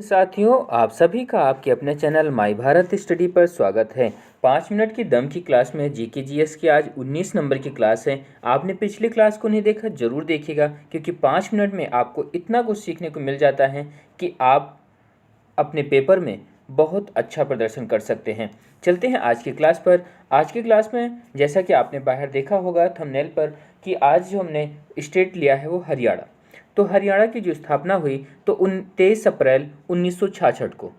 साथियों, आप सभी का आपके अपने चैनल माई भारत स्टडी पर स्वागत है। 5 मिनट की दम की क्लास में जीके जीएस की आज 19 नंबर की क्लास है। आपने पिछली क्लास को नहीं देखा, जरूर देखिएगा, क्योंकि 5 मिनट में आपको इतना कुछ सीखने को मिल जाता है कि आप अपने पेपर में बहुत अच्छा प्रदर्शन कर सकते हैं। चलते हैं आज की क्लास पर। आज की क्लास में जैसा कि आपने बाहर देखा होगा थंबनेल पर कि आज जो हमने स्टेट लिया है वो हरियाणा। तो हरियाणा की जो स्थापना हुई तो 23 अप्रैल 1966 को,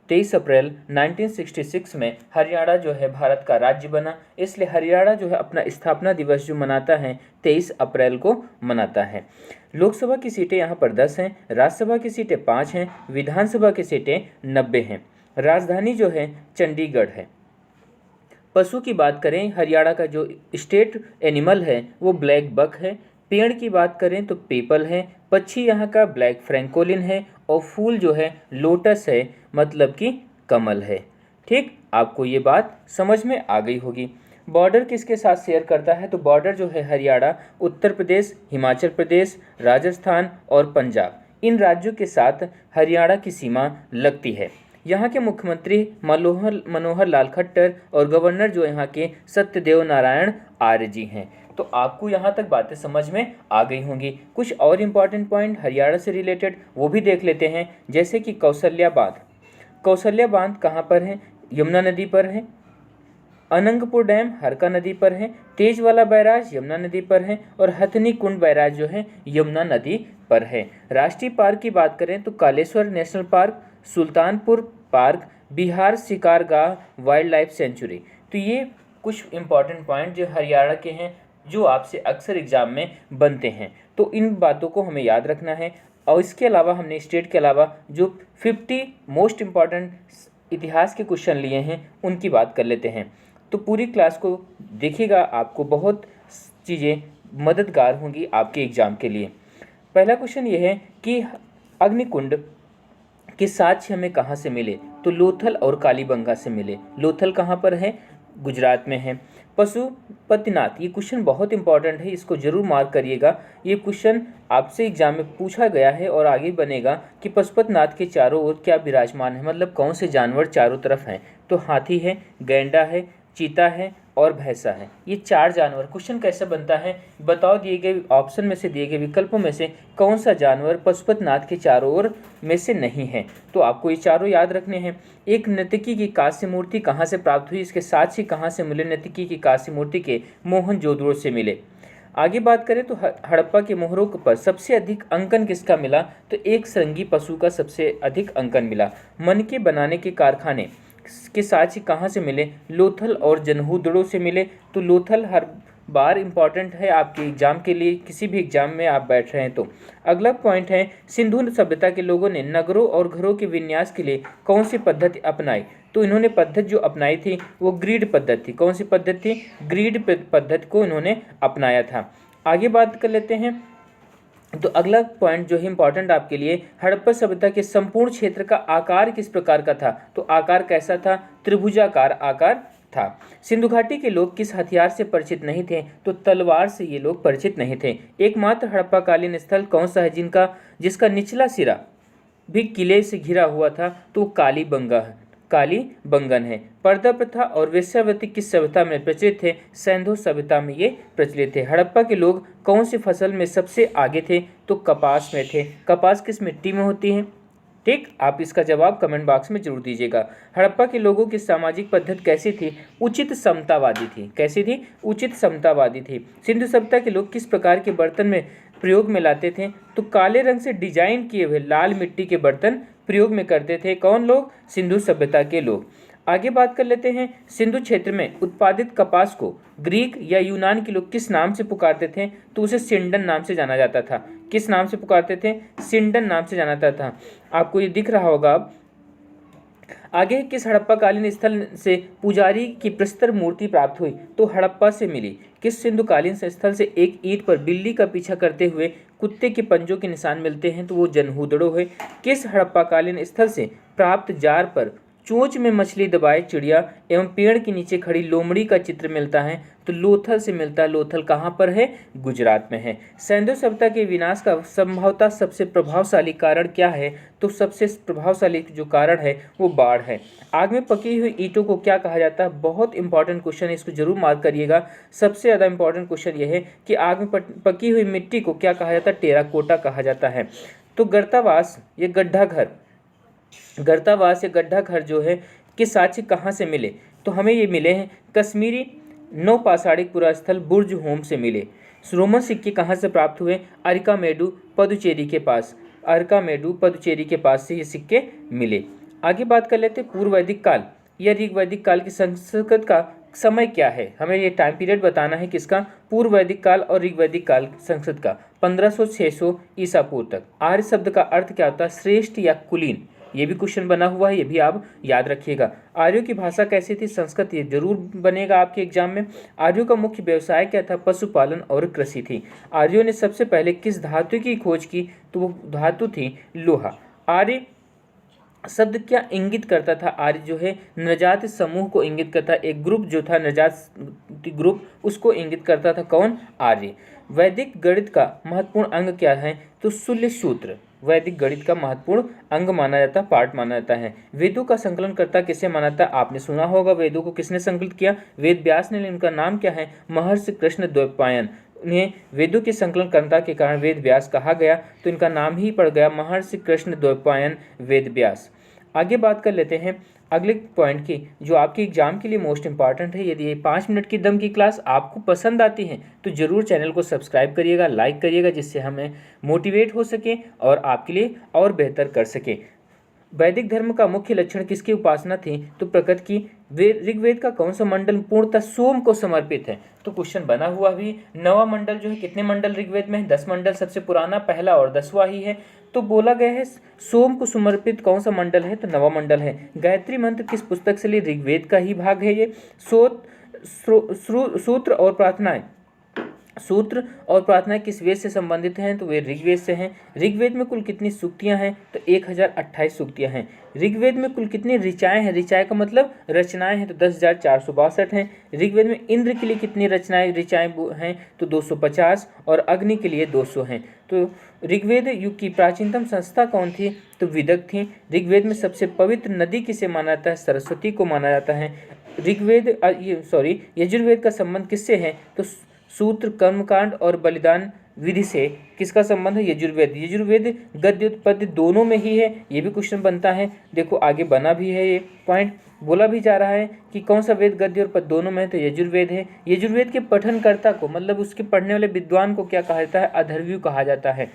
23 अप्रैल 1966 में हरियाणा जो है भारत का राज्य बना। इसलिए हरियाणा जो है अपना स्थापना दिवस जो मनाता है 23 अप्रैल को मनाता है। लोकसभा की सीटें यहाँ पर 10 हैं, राज्यसभा की सीटें 5 हैं, विधानसभा की सीटें 90 हैं। राजधानी जो है चंडीगढ़ है। पशु की बात करें, हरियाणा का जो स्टेट एनिमल है वो ब्लैक बक है। पेड़ की बात करें तो पीपल है। पक्षी यहाँ का ब्लैक फ्रैंकोलिन है। और फूल जो है लोटस है, मतलब कि कमल है। ठीक, आपको ये बात समझ में आ गई होगी। बॉर्डर किसके साथ शेयर करता है? तो बॉर्डर जो है हरियाणा उत्तर प्रदेश, हिमाचल प्रदेश, राजस्थान और पंजाब, इन राज्यों के साथ हरियाणा की सीमा लगती है। यहाँ के मुख्यमंत्री मनोहर लाल खट्टर और गवर्नर जो यहाँ के सत्यदेव नारायण आर्य जी हैं। तो आपको यहाँ तक बातें समझ में आ गई होंगी। कुछ और इम्पॉर्टेंट पॉइंट हरियाणा से रिलेटेड वो भी देख लेते हैं, जैसे कि कौशल्या बांध। कौशल्या बांध कहाँ पर है? यमुना नदी पर है। अनंगपुर डैम हरका नदी पर है। तेजवाला बैराज यमुना नदी पर है। और हथनी कुंड बैराज जो है यमुना नदी पर है। राष्ट्रीय पार्क की बात करें तो Kaleshwar national park, Sultanpur park, Bihar Shikargah wildlife sanctuary. तो ये कुछ इम्पॉर्टेंट पॉइंट जो हरियाणा के हैं, जो आपसे अक्सर एग्जाम में बनते हैं। तो इन बातों को हमें याद रखना है। और इसके अलावा हमने स्टेट के अलावा जो 50 मोस्ट इम्पॉर्टेंट इतिहास के क्वेश्चन लिए हैं उनकी बात कर लेते हैं। तो पूरी क्लास को देखिएगा, आपको बहुत चीज़ें मददगार होंगी आपके एग्जाम के लिए। पहला क्वेश्चन ये है कि अग्निकुंड के साक्ष्य हमें कहाँ से मिले? तो लोथल और कालीबंगा से मिले। लोथल कहाँ पर है? गुजरात में है। पशुपतिनाथ, ये क्वेश्चन बहुत इंपॉर्टेंट है, इसको जरूर मार्क करिएगा। ये क्वेश्चन आपसे एग्जाम में पूछा गया है और आगे बनेगा कि पशुपतिनाथ के चारों ओर क्या विराजमान है, मतलब कौन से जानवर चारों तरफ हैं? तो हाथी है, गैंडा है, चीता है और भैंसा है। ये 4 जानवर। क्वेश्चन कैसे बनता है? बताओ दिए गए ऑप्शन में से, दिए गए विकल्पों में से कौन सा जानवर पशुपतिनाथ के चारों ओर में से नहीं है? तो आपको ये चारों याद रखने हैं। एक नर्तकी की कांस्य मूर्ति कहाँ से प्राप्त हुई? इसके साक्ष्य कहाँ से मिले? नर्तकी की कांस्य मूर्ति के मोहनजोदड़ो से मिले। आगे बात करें तो हड़प्पा के मोहरों पर सबसे अधिक अंकन किसका मिला? तो एक श्रृंगी पशु का सबसे अधिक अंकन मिला। मनके बनाने के कारखाने के साक्ष्य कहाँ से मिले? लोथल और जनहूदड़ो से मिले। तो लोथल हर बार इम्पॉर्टेंट है आपके एग्जाम के लिए, किसी भी एग्जाम में आप बैठ रहे हैं तो। अगला पॉइंट है, सिंधु सभ्यता के लोगों ने नगरों और घरों के विन्यास के लिए कौन सी पद्धति अपनाई? तो इन्होंने पद्धति जो अपनाई थी वो ग्रिड पद्धति थी। कौन सी पद्धति थी? ग्रिड पद्धति को इन्होंने अपनाया था। आगे बात कर लेते हैं। तो अगला पॉइंट जो है इंपॉर्टेंट आपके लिए, हड़प्पा सभ्यता के संपूर्ण क्षेत्र का आकार किस प्रकार का था? तो आकार कैसा था? त्रिभुजाकार आकार था। सिंधु घाटी के लोग किस हथियार से परिचित नहीं थे? तो तलवार से ये लोग परिचित नहीं थे। एकमात्र हड़प्पा कालीन स्थल कौन सा है जिसका निचला सिरा भी किले से घिरा हुआ था? तो कालीबंगन है। पर्दा प्रथा और वेश्यावृत्ति किस सभ्यता में प्रचलित थे? सैंधो सभ्यता में ये प्रचलित थे। हड़प्पा के लोग कौन सी फसल में सबसे आगे थे? तो कपास में थे। कपास किस मिट्टी में होती है? ठीक, आप इसका जवाब कमेंट बॉक्स में जरूर दीजिएगा। हड़प्पा के लोगों की सामाजिक पद्धति कैसी थी? उचित समतावादी थी। कैसी थी? उचित समतावादी थी। सिंधु सभ्यता के लोग किस प्रकार के बर्तन में प्रयोग में लाते थे? तो काले रंग से डिजाइन किए हुए लाल मिट्टी के बर्तन प्रयोग में करते थे। कौन लोग? सिंधु सभ्यता के लोग। आगे बात कर लेते हैं, सिंधु क्षेत्र में उत्पादित कपास को ग्रीक या यूनान के लोग किस नाम से पुकारते थे? तो उसे सिंडन नाम से जाना जाता था। किस नाम से पुकारते थे? सिंडन नाम से जाना जाता था। आपको ये दिख रहा होगा। आगे किस हड़प्पाकालीन स्थल से पुजारी की प्रस्तर मूर्ति प्राप्त हुई? तो हड़प्पा से मिली। किस सिंधुकालीन स्थल से एक ईंट पर बिल्ली का पीछा करते हुए कुत्ते के पंजों के निशान मिलते हैं? तो वो जनहूदड़ो है। किस हड़प्पाकालीन स्थल से प्राप्त जार पर चोंच में मछली दबाए चिड़िया एवं पेड़ के नीचे खड़ी लोमड़ी का चित्र मिलता है तो लोथल से मिलता है। लोथल कहाँ पर है? गुजरात में है। सिंधु सभ्यता के विनाश का संभवतः सबसे प्रभावशाली कारण क्या है? तो सबसे प्रभावशाली जो कारण है वो बाढ़ है। आग में पकी हुई ईंटों को क्या कहा जाता है? बहुत इंपॉर्टेंट क्वेश्चन है, इसको जरूर मार्क करिएगा। सबसे ज़्यादा इंपॉर्टेंट क्वेश्चन ये है कि आग में पकी हुई मिट्टी को क्या कहा जाता है? टेराकोटा कहा जाता है। तो गर्तावास ये गड्ढा घर, गर्तावास या गड्ढा घर जो है कि साक्ष्य कहाँ से मिले? तो हमें ये मिले हैं कश्मीरी नौपाषाणिक पुरास्थल बुर्ज होम से मिले। रोमन सिक्के कहाँ से प्राप्त हुए? अरिकामेडु पदुचेरी के पास, अरिकामेडु पदुचेरी के पास से ये सिक्के मिले। आगे बात कर लेते हैं पूर्व वैदिक काल या ऋग वैदिक काल की संस्कृत का समय क्या है? हमें ये टाइम पीरियड बताना है किसका? पूर्व वैदिक काल और ऋग वैदिक काल संस्कृत का 1500-600 ईसा पूर्व तक। आर्य शब्द का अर्थ क्या होता है? श्रेष्ठ या कुलीन। ये भी क्वेश्चन बना हुआ है, ये भी आप याद रखिएगा। आर्यों की भाषा कैसी थी? संस्कृत। ये जरूर बनेगा आपके एग्जाम में। आर्यों का मुख्य व्यवसाय क्या था? पशुपालन और कृषि थी। आर्यों ने सबसे पहले किस धातु की खोज की? तो वो धातु थी लोहा। आर्य शब्द क्या इंगित करता था? आर्य जो है नृजाति समूह को इंगित करता, एक ग्रुप जो था नृजाति ग्रुप, उसको इंगित करता था। कौन? आर्य। वैदिक गणित का महत्वपूर्ण अंग क्या है? तो शूल्य सूत्र वैदिक गणित का महत्वपूर्ण अंग माना जाता है, पार्ट माना जाता है। वेदों का संकलन करता किसे माना जाता है? आपने सुना होगा वेदों को किसने संकलित किया? वेद व्यास ने। उनका नाम क्या है? महर्षि कृष्ण द्वैपायन। उन्हें वेदों के संकलनकर्ता के कारण वेद व्यास कहा गया, तो इनका नाम ही पड़ गया महर्षि कृष्ण द्वैपायन वेद व्यास। आगे बात कर लेते हैं अगले पॉइंट की, जो आपके एग्जाम के लिए मोस्ट इंपॉर्टेंट है। यदि ये 5 मिनट की दम की क्लास आपको पसंद आती है तो जरूर चैनल को सब्सक्राइब करिएगा, लाइक करिएगा, जिससे हमें मोटिवेट हो सके और आपके लिए और बेहतर कर सके। वैदिक धर्म का मुख्य लक्षण किसकी उपासना थी? तो प्रकृति की। ऋग्वेद का कौन सा मंडल पूर्णतः सोम को समर्पित है? तो क्वेश्चन बना हुआ भी। नवा मंडल जो है, कितने मंडल ऋग्वेद में है? 10 मंडल, सबसे पुराना पहला और 10वां ही है। तो बोला गया है सोम को समर्पित कौन सा मंडल है? तो नवा मंडल है। गायत्री मंत्र किस पुस्तक से लिए? ऋग्वेद का ही भाग है ये। सूत्र और प्रार्थनाएं, सूत्र और प्रार्थना किस वेद से संबंधित हैं? तो वे ऋग्वेद से हैं। ऋग्वेद में कुल कितनी सूक्तियां हैं? तो 1028 सूक्तियां हैं। ऋग्वेद में कुल कितनी ऋचाएं हैं? ऋचाएं का मतलब रचनाएं हैं, तो 10,462 हैं। ऋग्वेद में इंद्र के लिए कितनी ऋचाएं हैं? तो 250, और अग्नि के लिए 200 हैं। तो ऋग्वेद युग की प्राचीनतम संस्था कौन थी? तो विदक थी। ऋग्वेद में सबसे पवित्र नदी किसे माना जाता है? सरस्वती को माना जाता है। यजुर्वेद का संबंध किससे है? तो सूत्र, कर्मकांड और बलिदान विधि से किसका संबंध है? यजुर्वेद। यजुर्वेद गद्य पद्य दोनों में ही है, ये भी क्वेश्चन बनता है। देखो आगे बना भी है, ये पॉइंट बोला भी जा रहा है कि कौन सा वेद गद्य और पद्य दोनों में है? तो यजुर्वेद है। यजुर्वेद के पठनकर्ता को, मतलब उसके पढ़ने वाले विद्वान को क्या कहा जाता है? अथर्वयु कहा जाता है।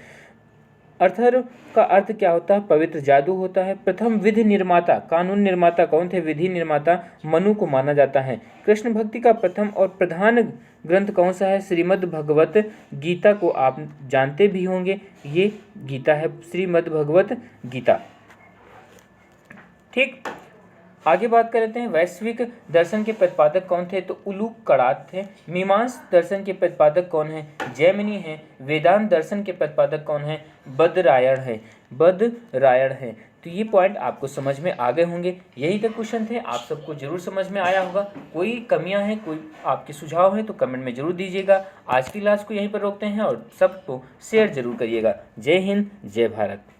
अथर्व का अर्थ क्या होता है? पवित्र जादू होता है। प्रथम विधि निर्माता, कानून निर्माता कौन थे? विधि निर्माता मनु को माना जाता है। कृष्ण भक्ति का प्रथम और प्रधान ग्रंथ कौन सा है? श्रीमद् भगवत गीता को आप जानते भी होंगे, ये गीता है, श्रीमद् भगवत गीता। ठीक, आगे बात कर लेते हैं। वैश्विक दर्शन के प्रतिपादक कौन थे? तो उलूक कड़ात थे। मीमांस दर्शन के प्रतिपादक कौन है? जैमिनी है। वेदांत दर्शन के प्रतिपादक कौन है? बदरायण है, बदरायण है। तो ये पॉइंट आपको समझ में आ गए होंगे। यही तक क्वेश्चन थे, आप सबको जरूर समझ में आया होगा। कोई कमियां हैं, कोई आपके सुझाव हैं तो कमेंट में जरूर दीजिएगा। आज की क्लास को यहीं पर रोकते हैं और सबको शेयर जरूर करिएगा। जय हिंद, जय भारत।